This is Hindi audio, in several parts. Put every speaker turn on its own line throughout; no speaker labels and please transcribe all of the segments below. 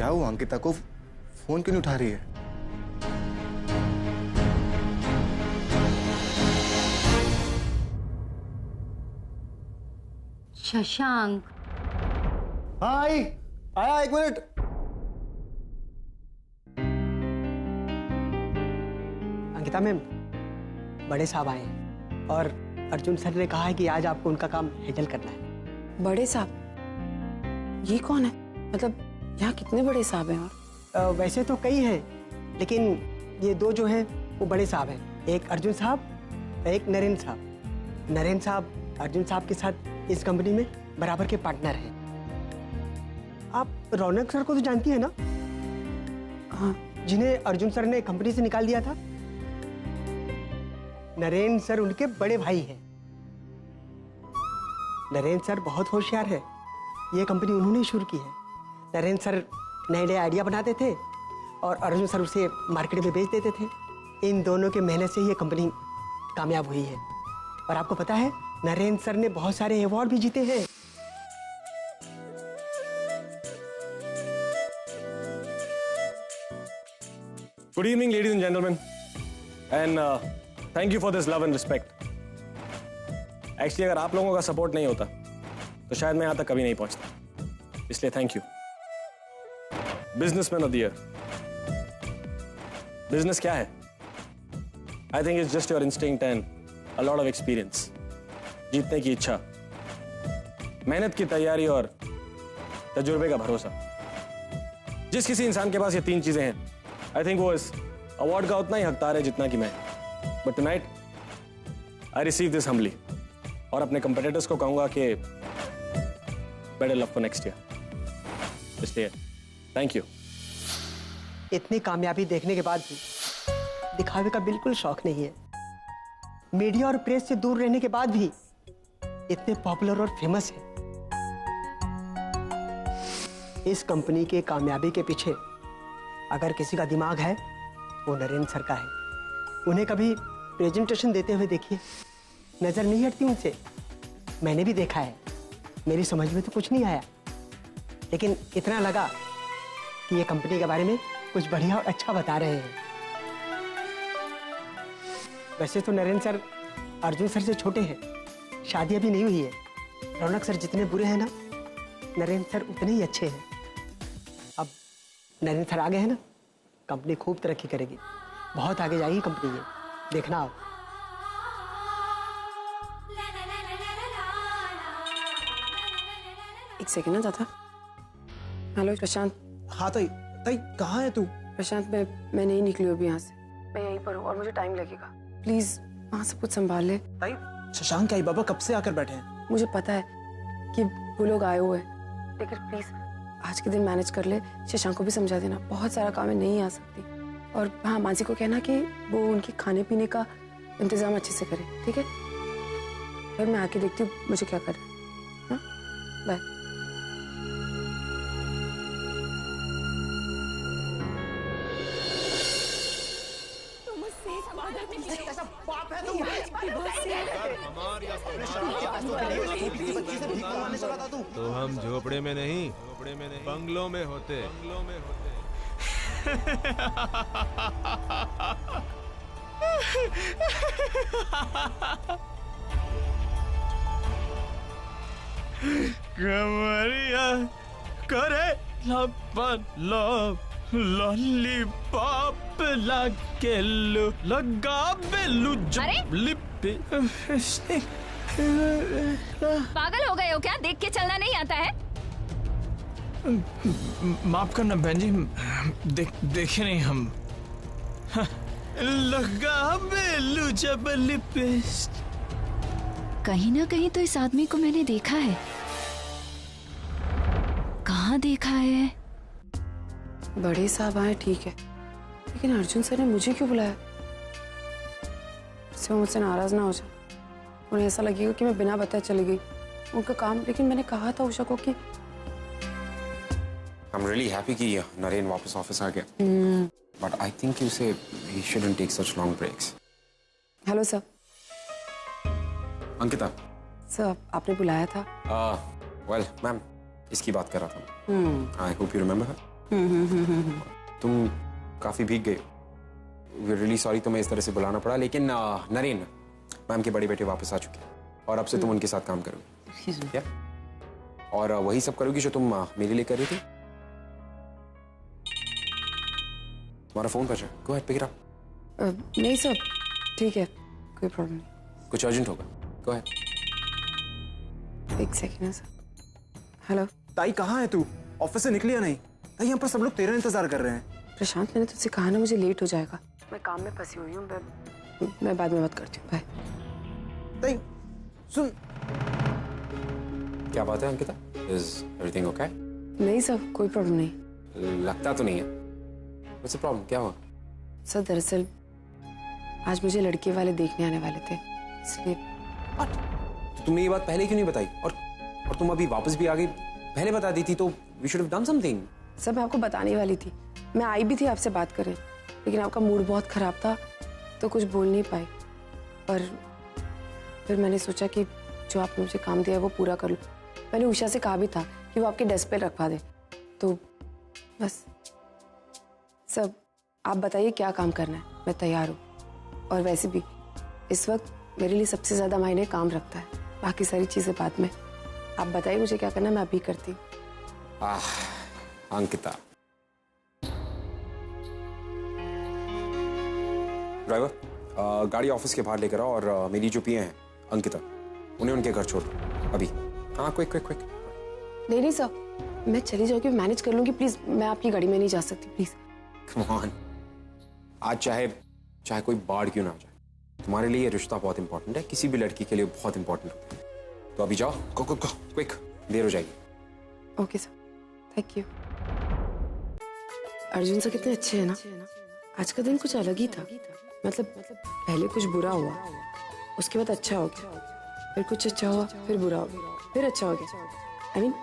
क्या हुआ? अंकिता को फोन क्यों नहीं उठा रही है?
शशांक।
हाँ आई, आया, एक मिनट।
अंकिता मैम, बड़े साहब आए हैं और अर्जुन सर ने कहा है कि आज आपको उनका काम हैंडल करना है।
बड़े साहब? ये कौन है? मतलब यहाँ कितने बड़े साहब हैं? और
वैसे तो कई हैं, लेकिन ये दो जो हैं वो बड़े साहब हैं। एक अर्जुन साहब, एक नरेंद्र साहब। नरेंद्र साहब अर्जुन साहब के साथ इस कंपनी में बराबर के पार्टनर हैं। आप रौनक सर को तो जानती है ना?
हाँ।
जिन्हें अर्जुन सर ने कंपनी से निकाल दिया था। नरेंद्र सर उनके बड़े भाई हैं। नरेंद्र सर बहुत होशियार है। ये कंपनी उन्होंने शुरू की है। नरेंद्र सर नए नए आइडिया बनाते थे और अर्जुन सर उसे मार्केट में बेच देते थे। इन दोनों के मेहनत से ये कंपनी कामयाब हुई है। और आपको पता है, नरेंद्र सर ने बहुत सारे अवार्ड भी जीते हैं।
Good evening, ladies and gentlemen, and thank you for this love and respect. Actually, अगर आप लोगों का सपोर्ट नहीं होता तो शायद मैं यहाँ तक कभी नहीं पहुँचता, इसलिए thank you. Businessman of the year. Business क्या है? I think it's just your instinct and a lot of experience. जीतने की इच्छा, मेहनत की तैयारी और तजुर्बे का भरोसा। जिस किसी इंसान के पास ये तीन चीजें हैं, आई थिंक वो इस अवार्ड का उतना ही हकदार है जितना कि मैं। But tonight I receive this humbly और अपने कंपेटिटर्स को कहूंगा कि better luck for next year. इसलिए थैंक यू।
इतनी कामयाबी देखने के बाद भी दिखावे का बिल्कुल शौक नहीं है। मीडिया और प्रेस से दूर रहने के बाद भी इतने पॉपुलर और फेमस है। इस कंपनी के कामयाबी के पीछे अगर किसी का दिमाग है वो नरेंद्र सर का है। उन्हें कभी प्रेजेंटेशन देते हुए देखिए, नजर नहीं हटती उनसे। मैंने भी देखा है, मेरी समझ में तो कुछ नहीं आया, लेकिन इतना लगा कि ये कंपनी के बारे में कुछ बढ़िया और अच्छा बता रहे हैं। वैसे तो नरेंद्र सर अर्जुन सर से छोटे हैं, शादी अभी नहीं हुई है। रौनक सर जितने बुरे हैं ना, नरेंद्र सर उतने ही अच्छे हैं। अब नरेंद्र सर आगे है ना, कंपनी खूब तरक्की करेगी, बहुत आगे जाएगी कंपनी ये, देखना आप।
एक सेकेंड ना दादा। हेलो प्रशांत।
हाँ ताई, ताई कहाँ है तू?
प्रशांत, मैं नहीं निकली हूँ अभी यहाँ से। मैं यहीं पर हूँ और मुझे टाइम लगेगा। प्लीज वहाँ से कुछ संभाल ले।
ताई, शशांक के आई बाबा कब से आकर बैठे हैं।
मुझे पता है कि वो लोग आए हुए हैं, लेकिन प्लीज आज के दिन मैनेज कर ले। शशांक को भी समझा देना, बहुत सारा काम है, नहीं आ सकती। और हाँ, मानसी को कहना कि वो उनके खाने पीने का इंतजाम अच्छे से करे, ठीक है? फिर मैं आके देखती हूँ मुझे क्या करना है। हाँ, बाय।
तो हम झोपड़े में नहीं बंगलों में होते। कमरिया करे लपन लप लॉलीपॉप लाके लगा बेलू लिपि।
पागल हो गए हो क्या? देख के चलना नहीं आता है?
माफ करना बहन जी, देखे नहीं हम। लगा बेलू जब लिपिस्ट।
कहीं ना कहीं तो इस आदमी को मैंने देखा है। कहाँ देखा है?
बड़े साहब आए ठीक है, लेकिन अर्जुन सर ने मुझे क्यों बुलाया? इससे वो मुझसे नाराज ना हो जाए। उन्हें ऐसा लगेगा कि मैं बिना बताए चली गई उनका काम। लेकिन मैंने कहा था उषा को कि
I'm really happy कि नरेन वापस ऑफिस आ गया। But I think you say he shouldn't take such long breaks.
Hello sir.
Ankita.
Sir, आपने बुलाया था?
Well, मैम, इसकी बात कर रहा था। I hope you remember her. तुम काफी भीग गए। रियली सॉरी तुम्हें इस तरह से बुलाना पड़ा, लेकिन नरेन मैम के बड़े बेटे वापस आ चुके हैं और अब से तुम उनके साथ काम करोगे। क्या? और वही सब करोगी जो तुम मेरे लिए कर रही थी। तुम्हारा फोन बजा, go ahead pick it up.
नहीं सर, ठीक है, कोई प्रॉब्लम नहीं।
कुछ अर्जेंट होगा, गो अहेड।
एक सेकेंड है सर। हेलो
ताई कहाँ है तू? ऑफिस से निकली या नहीं? ताई यहाँ पर सब लोग तेरा इंतजार कर रहे हैं।
प्रशांत, मैंने तुझसे कहा ना मुझे लेट हो जाएगा। मैं काम में फंसी हुई हूँ, मैं बाद में बात करती हूँ। बाय।
ताई सुन।
क्या बात है अंकिता? Is everything okay?
नहीं सर, कोई प्रॉब्लम नहीं।
लगता तो नहीं है। What's the problem? क्या हुआ?
सर दरअसल आज मुझे लड़के वाले देखने आने वाले थे, इसलिए।
तो तुमने ये बात पहले क्यों नहीं बताई? और तुम अभी वापस भी आ गई। पहले बता दी थी तो we should have done something.
Sir मैं आपको बताने वाली थी, मैं आई भी थी आपसे बात करें, लेकिन आपका मूड बहुत खराब था तो कुछ बोल नहीं पाई। पर फिर मैंने सोचा कि जो आपने मुझे काम दिया है वो पूरा कर लूं। मैंने उषा से कहा भी था कि वो आपके डेस्क पे रखवा दे, तो बस। सब आप बताइए क्या काम करना है, मैं तैयार हूँ। और वैसे भी इस वक्त मेरे लिए सबसे ज्यादा मायने काम रखता है, बाकी सारी चीजें बाद में। आप बताइए मुझे क्या करना है, मैं अभी करती हूँ।
अंकिता, ड्राइवर गाड़ी ऑफिस के बाहर लेकर आओ और मेरी जो पीए हैं अंकिता, उन्हें उनके घर छोड़ दो अभी। हाँ, क्विक क्विक क्विक।
नहीं नहीं सर, मैं चली जाऊंगी, मैनेज कर लूंगी। प्लीज, मैं आपकी गाड़ी में नहीं जा सकती, प्लीज।
कम ऑन, आज चाहे कोई बाढ़ क्यों ना आ जाए, तुम्हारे लिए ये रिश्ता बहुत इंपॉर्टेंट है, किसी भी लड़की के लिए बहुत इंपॉर्टेंट होता है। तो अभी जाओ, गो गो गो, क्विक, देर हो जाएगी।
Okay sir, thank you. Arjun sir कितने अच्छे हैं ना। आज का दिन कुछ अलग ही था। मतलब पहले कुछ बुरा हुआ, उसके बाद अच्छा हो गया, फिर कुछ अच्छा हुआ, फिर बुरा हो गया, फिर अच्छा हो गया। आई मीन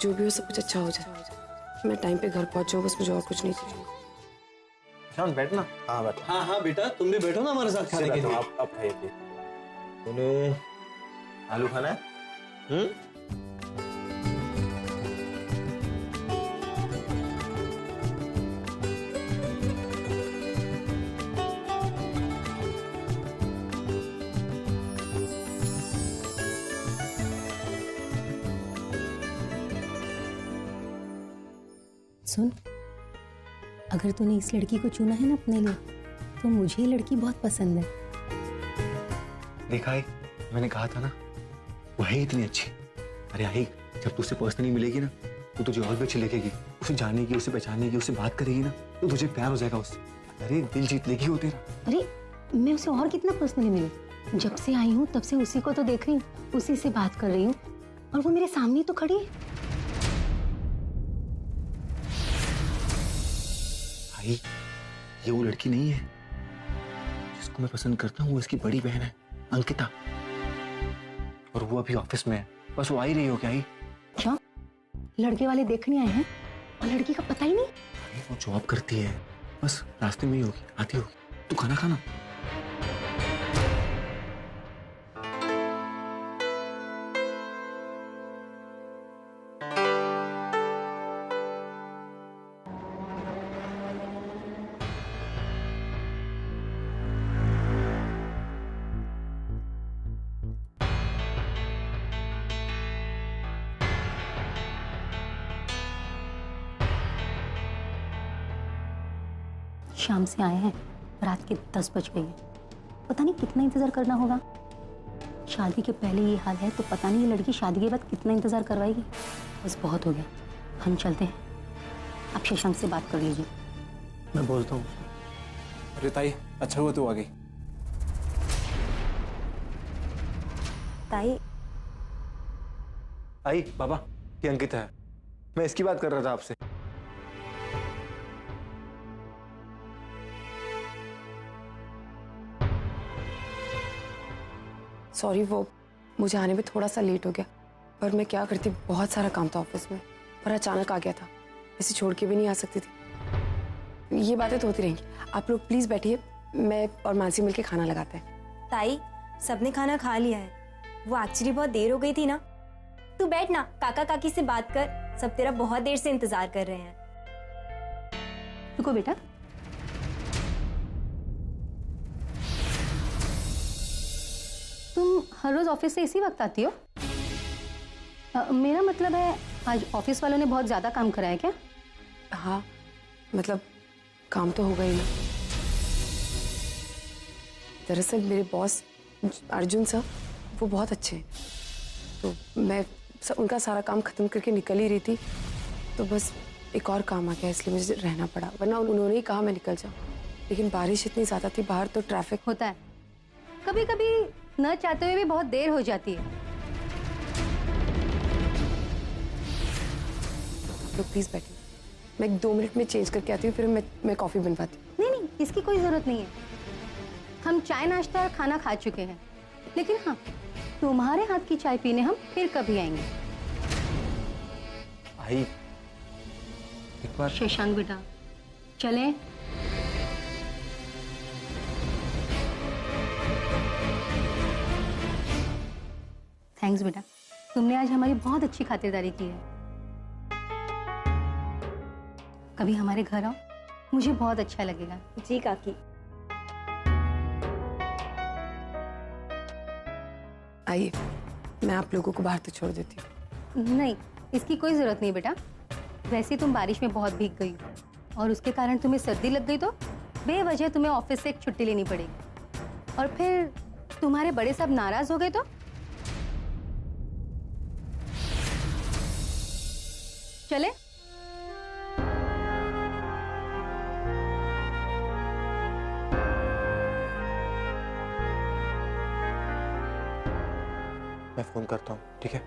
जो भी हो सब कुछ अच्छा हो जाए। मैं टाइम पे घर पहुंच जाऊँ, बस मुझे और कुछ नहीं चाहिए।
शांत बैठना। हाँ बैठ।
हाँ बेटा, तुम भी बैठो ना हमारे साथ खाने के लिए।
आप खाइए।
तूने आलू खाना है?
सुन, अगर तूने इस लड़की को चुना है ना अपने लिए, तो मुझे ये लड़की बहुत पसंद है।
देखा है, मैंने कहा था ना, वो है इतनी अच्छी। अरे आई, जब तुझसे पर्सनली मिलेगी ना, तो तुझे और भी अच्छी लगेगी। उसे जानेगी, उसे पहचानेगी, उससे बात करेगी ना, तो तुझे प्यार हो जाएगा उससे। अरे दिल जीत लेगी वो तेरा।
अरे मैं उसे और कितना पर्सनली मिली? जब से आई हूँ तब से उसी को तो देख रही हूँ, उसी से बात कर रही हूँ, और वो मेरे सामने तो खड़ी है।
भाई, ये वो लड़की नहीं है जिसको मैं पसंद करता हूँ। वो इसकी बड़ी बहन है अंकिता, और वो अभी ऑफिस में है। बस वो आ ही रही हो क्या? ही
क्या लड़के वाले देखने आए हैं और लड़की का पता ही नहीं?
वो जॉब करती है, बस रास्ते में ही होगी, आती होगी। तू खाना खाना।
शाम से आए हैं, रात के 10 बज गई है। पता नहीं कितना इंतजार करना होगा। शादी के पहले ये हाल है तो पता नहीं ये लड़की शादी के बाद कितना इंतजार करवाएगी। बस बहुत हो गया, हम चलते हैं। आप शशांक से बात कर लीजिए।
मैं बोलता हूँ।
अरे ताई, अच्छा हुआ तू आ गई।
ताई,
आई बाबा, ये अंकिता है। मैं इसकी बात कर रहा था आपसे।
सॉरी, वो मुझे आने में थोड़ा सा लेट हो गया, पर मैं क्या करती, बहुत सारा काम था ऑफिस में और अचानक आ गया था। इसे छोड़ के भी नहीं आ सकती थी। ये बातें तो होती रहेंगी। आप लोग प्लीज बैठिए, मैं और मानसी मिलके खाना लगाते हैं।
ताई, सबने खाना खा लिया है। वो एक्चुअली बहुत देर हो गई थी ना। तू बैठ ना, काका काकी से बात कर, सब तेरा बहुत देर से इंतजार कर रहे हैं।
रुको बेटा। तुम हर रोज ऑफिस से इसी वक्त आती हो? मेरा मतलब है आज ऑफिस वालों ने बहुत ज्यादा काम कराया क्या?
हाँ, मतलब काम तो होगा ही ना। दरअसल मेरे बॉस अर्जुन सर वो बहुत अच्छे हैं, तो मैं उनका सारा काम खत्म करके निकल ही रही थी, तो बस एक और काम आ गया इसलिए मुझे रहना पड़ा, वरना उन्होंने ही कहा मैं निकल जाऊँ। लेकिन बारिश इतनी ज्यादा थी बाहर, तो ट्रैफिक
होता है, कभी कभी न चाहते हुए भी बहुत देर हो जाती है।
तो प्लीज बैठिए, मैं 2 मिनट में चेंज करके आती हूँ, फिर मैं कॉफी बनवाती हूँ।
नहीं नहीं, इसकी कोई जरूरत नहीं है। हम चाय नाश्ता और खाना खा चुके हैं, लेकिन हाँ, तुम्हारे हाथ की चाय पीने हम फिर कभी आएंगे।
आई एक बार।
शशांक बेटा चलें? थैंक्स बेटा, तुमने आज हमारी बहुत अच्छी खातिरदारी की है। कभी हमारे घर आओ, मुझे बहुत अच्छा लगेगा।
जी काकी।
आइए, मैं आप लोगों को बाहर तो छोड़ देती हूँ।
नहीं, इसकी कोई जरूरत नहीं बेटा। वैसे तुम बारिश में बहुत भीग गई और उसके कारण तुम्हें सर्दी लग गई, तो बेवजह तुम्हें ऑफिस से एक छुट्टी लेनी पड़ेगी, और फिर तुम्हारे बड़े साहब नाराज हो गए तो? चले?
मैं फोन करता हूँ, ठीक है?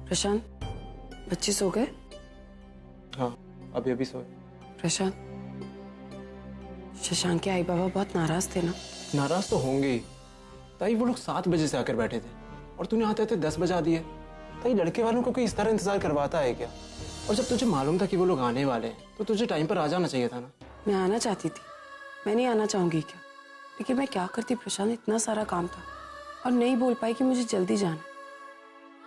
प्रशांत, बच्चे सो गए?
हाँ, अभी अभी सोए।
प्रशांत, शशांक के आई बाबा बहुत नाराज थे ना?
नाराज तो होंगे ही ताई, वो लोग 7 बजे से आकर बैठे थे और तूने आते आते 10 बजा दिए। ताई, लड़के वालों को कोई इस तरह इंतजार करवाता है क्या? और जब तुझे मालूम था कि वो लोग आने वाले हैं, तो तुझे टाइम पर आ जाना चाहिए था ना।
मैं आना चाहती थी, मैं नहीं आना चाहूंगी क्या, लेकिन मैं क्या करती प्रशांत, इतना सारा काम था और नहीं बोल पाई कि मुझे जल्दी जाना।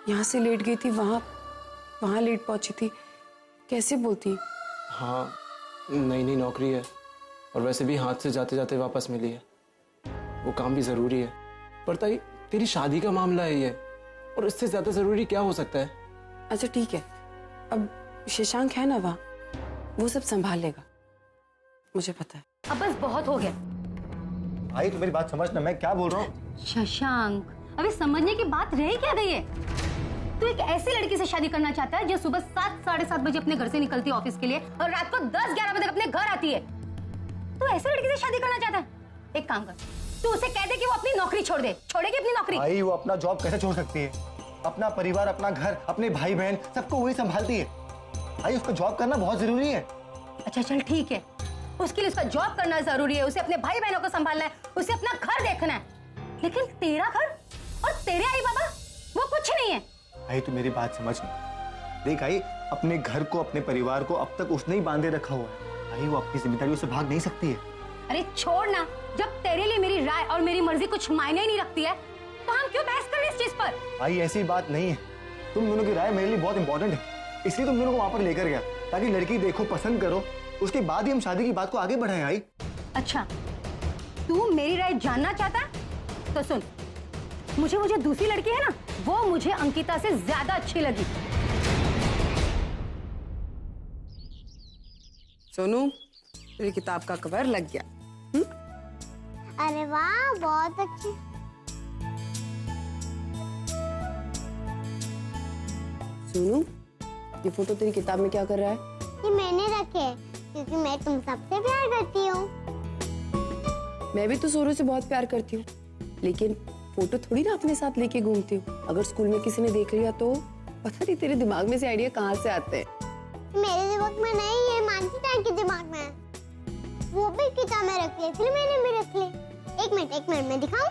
यहाँ से लेट गई थी, वहाँ लेट पहुंची थी, कैसे बोलती?
हाँ, नई नई नौकरी है और वैसे भी हाथ से जाते जाते वापस मिली है, वो काम भी जरूरी है। पर ताई, तेरी शादी का मामला है ये, और इससे ज्यादा जरूरी क्या हो सकता है?
अच्छा ठीक है, अब शशांक है ना वहाँ, वो सब संभाल लेगा, मुझे पता है।
अब बस बहुत हो गया।
भाई तो मेरी बात समझना, मैं क्या बोल रहा हूँ।
शशांक, अभी समझने की बात रह क्या गई है? तू एक ऐसी लड़की से शादी करना चाहता है जो सुबह 7 साढ़े 7 बजे अपने घर से निकलती है ऑफिस के लिए और रात को 10-11 बजे अपने घर आती है। तू ऐसी लड़की से शादी करना चाहता है? एक काम कर, तू उसे कह दे कि वो अपनी नौकरी छोड़ दे। छोड़ेगी अपनी नौकरी?
भाई वो अपना जॉब कैसे छोड़ सकती है? अपना परिवार, अपना घर, अपने भाई बहन, सबको वही संभालती है। भाई उसको जॉब करना बहुत जरूरी है।
अच्छा चल ठीक है, उसके लिए उसका जॉब करना जरूरी है, उसे अपने भाई बहनों को संभालना है, उसे अपना घर देखना है, लेकिन तेरा घर और तेरे आई बाबा वो कुछ नहीं है।
भाई तू मेरी बात समझ नहीं। देख आई, अपने घर को, अपने परिवार को अब तक उसने ही बांधे रखा हुआ है। भाई वो अपनी जिम्मेदारियों से भाग नहीं सकती है।
अरे छोड़ ना, जब तेरे लिए मेरी राय और मेरी मर्जी कुछ मायने ही नहीं रखती है, तो हम क्यों बहस कर रहे हैं इस चीज पर?
भाई ऐसी बात नहीं है, तुम दोनों की राय मेरे लिए बहुत इंपॉर्टेंट है, इसलिए तुम दोनों को वहां पर लेकर गया, ताकि लड़की देखो, पसंद करो, उसके बाद ही हम शादी की बात को आगे बढ़ाएं। आई
अच्छा, तू मेरी राय जानना चाहता है? तो सुन, मुझे दूसरी लड़की है ना, वो मुझे अंकिता से ज्यादा अच्छी लगी।
सोनू, तेरी किताब का कवर लग गया।
अरे वाह, बहुत अच्छी।
सोनू, ये फोटो तेरी किताब में क्या कर रहा है?
ये मैंने रखे क्योंकि मैं तुम सबसे प्यार करती हूँ।
मैं भी तो सोनू से बहुत प्यार करती हूँ, लेकिन फोटो थोड़ी ना अपने साथ लेके घूमती हूँ। अगर स्कूल में किसी ने देख लिया तो पता नहीं तेरे दिमाग में से आइडिया कहाँ से आते हैं।
मेरे दिमाग में नहीं है, मानसी के दिमाग में है। वो भी किताब में रख ली, फिर मैंने भी रख ली। एक मिनट मैं दिखाऊं?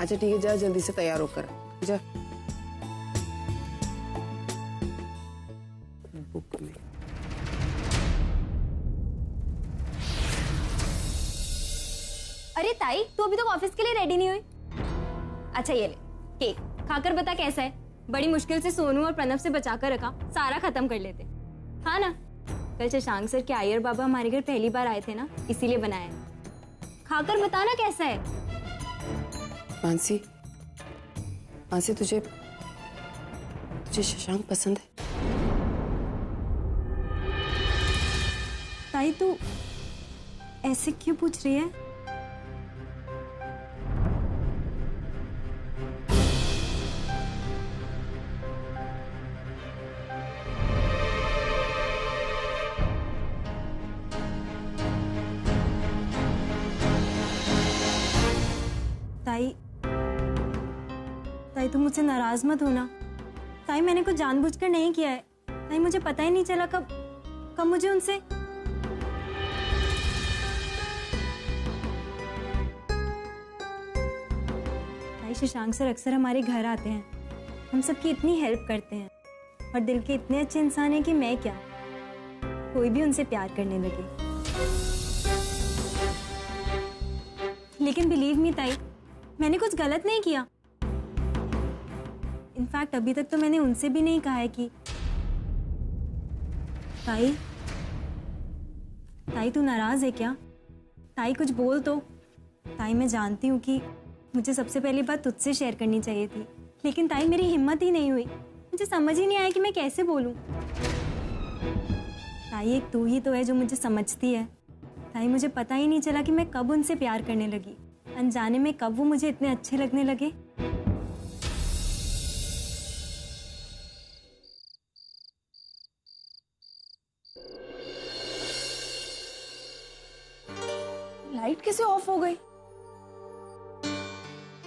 अच्छा ठीक है, जा जल्दी से तैयार होकर जा। बुक में
अरे ताई, तू अभी तक ऑफिस के लिए रेडी नहीं हुई? अच्छा ये ले केक, खाकर बता कैसा है। बड़ी मुश्किल से सोनू और प्रणव से बचा कर रखा, सारा खत्म कर लेते। हाँ ना, कल शशांक सर के आयर बाबा हमारे घर पहली बार आए थे ना, इसीलिए बनाया। खाकर बताना कैसा है।
मानसी, मानसी तुझे शशांक पसंद है?
ताई तू ऐसे क्यों पूछ रही है? ताई तुम मुझसे नाराज मत होना। ताई मैंने कुछ जानबूझकर नहीं किया है। ताई मुझे पता ही नहीं चला कब मुझे उनसे ताई शशांक सर अक्सर हमारे घर आते हैं, हम सबकी इतनी हेल्प करते हैं और दिल के इतने अच्छे इंसान हैं कि मैं क्या, कोई भी उनसे प्यार करने लगे। लेकिन बिलीव मी ताई, मैंने कुछ गलत नहीं किया। इनफैक्ट अभी तक तो मैंने उनसे भी नहीं कहा है कि ताई तू नाराज है क्या? ताई कुछ बोल तो। ताई मैं जानती हूँ कि मुझे सबसे पहली बात तुझसे शेयर करनी चाहिए थी, लेकिन ताई मेरी हिम्मत ही नहीं हुई। मुझे समझ ही नहीं आया कि मैं कैसे बोलूँ। ताई एक तू ही तो है जो मुझे समझती है। ताई मुझे पता ही नहीं चला कि मैं कब उनसे प्यार करने लगी, अनजाने में कब वो मुझे इतने अच्छे लगने लगे।
लाइट कैसे ऑफ हो गई?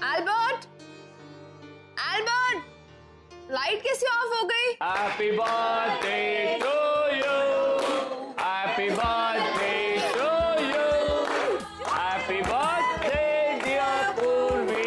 एल्बर्ट, एल्बर्ट, लाइट कैसे ऑफ हो गई?
Happy birthday to you, happy birthday to you, happy birthday dear Purvi.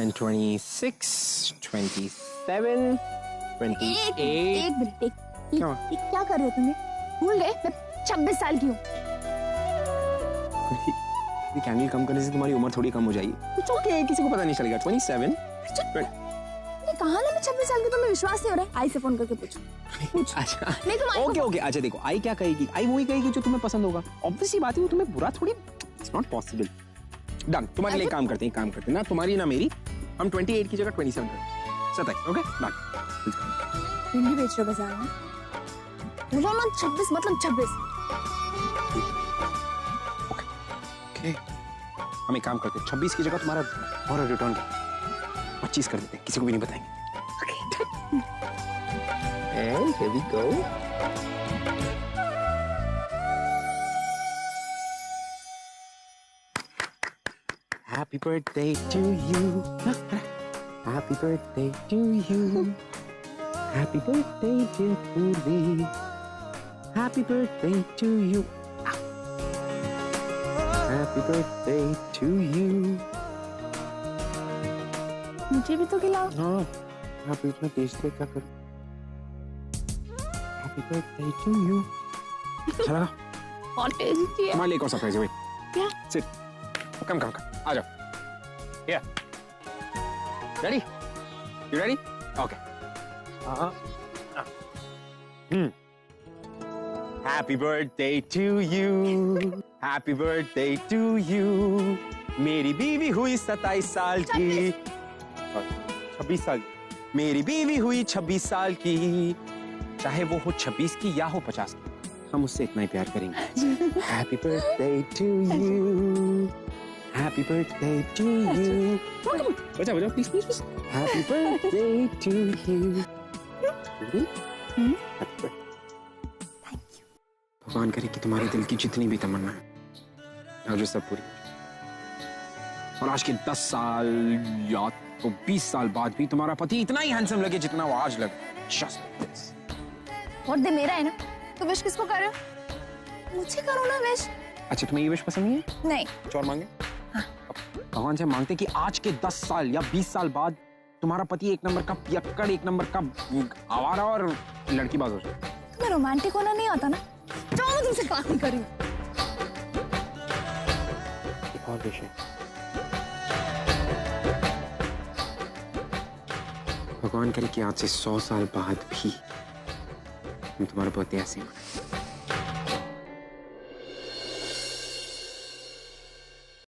And 26, 27, 28.
एक मिनट, ये क्या कर रहे हो तुम्हें? भूल गए मैं 26 साल की हूँ।
ये कैंडल कम करने से तुम्हारी उम्र थोड़ी कम हो जाएगी। कुछ ओके, किसी को पता नहीं चलेगा। 27।
कहा ना मैं 26 साल की, तुम्हें विश्वास नहीं हो रहा है? आई से फोन करके पूछो।
अच्छा
नहीं तुम
ओके ओके, अच्छा देखो, आई क्या कहेगी? आई वही कहेगी जो तुम्हें पसंद होगा। ऑब्वियसली बात है, वो तुम्हें बुरा थोड़ी, इट्स नॉट पॉसिबल। डन, तुम्हारे लिए काम करते हैं ना, तुम्हारी ना मेरी। हम 28 की जगह 27 करते। 27, ओके डन।
भिंडी बेच रहे हो बाजार में? मुझे ना 26 मतलब 26।
ओके, हम एक काम करते हैं, 26 की जगह तुम्हारा और रिटर्न 25 कर देते हैं, किसी को भी नहीं बताएंगे। And here we go. Happy birthday to you. Happy birthday to you. Happy birthday, dear Purvi. Happy birthday to you. Happy birthday to you.
मुझे भी तो खिलाओ।
हाँ, आप इतना टेस्टी क्या करो? Happy birthday to you. चला।
बहुत टेस्टी है।
हमारे लिए एक और सरप्राइज है।
क्या?
Sit. Come. आ जाओ। Here. Ready? You ready? Okay. Happy birthday to you. Happy birthday to you. मेरी बीवी हुई 27 साल की। 26 साल। मेरी बीवी हुई 26 साल की। चाहे वो हो 26 की या हो 50 की। हम उससे इतना ही प्यार करेंगे। Happy birthday to you, happy birthday to you. बजाओ बजाओ please please. Happy birthday to you. भगवान करे कि तुम्हारे दिल की जितनी भी तमन्ना है आज वो सब पूरी, और आज के 10 साल या तो 20 साल बाद भी तुम्हारा पति इतना ही हैंडसम लगे जितना वो आज लगे।
और दे मेरा है ना, तो विश किसको कर रहे हो? मुझे करो ना विश।
अच्छा तुम्हें ये विश पसंद नहीं है?
नहीं।
कुछ और मांगे? भगवान से मांगते कि आज के 10 साल या 20 साल बाद तुम्हारा पति एक नंबर का पियक्कड़, एक नंबर का आवारा और लड़कीबाज हो जाए।
तुम्हें रोमांटिक होना नहीं आता ना? जाओ, मैं तुमसे बात नहीं कर रही हूँ।
एक और विश है। भगवान करे कि आज से 100 साल बाद भी हम तुम्हारा बर्थडे ऐसे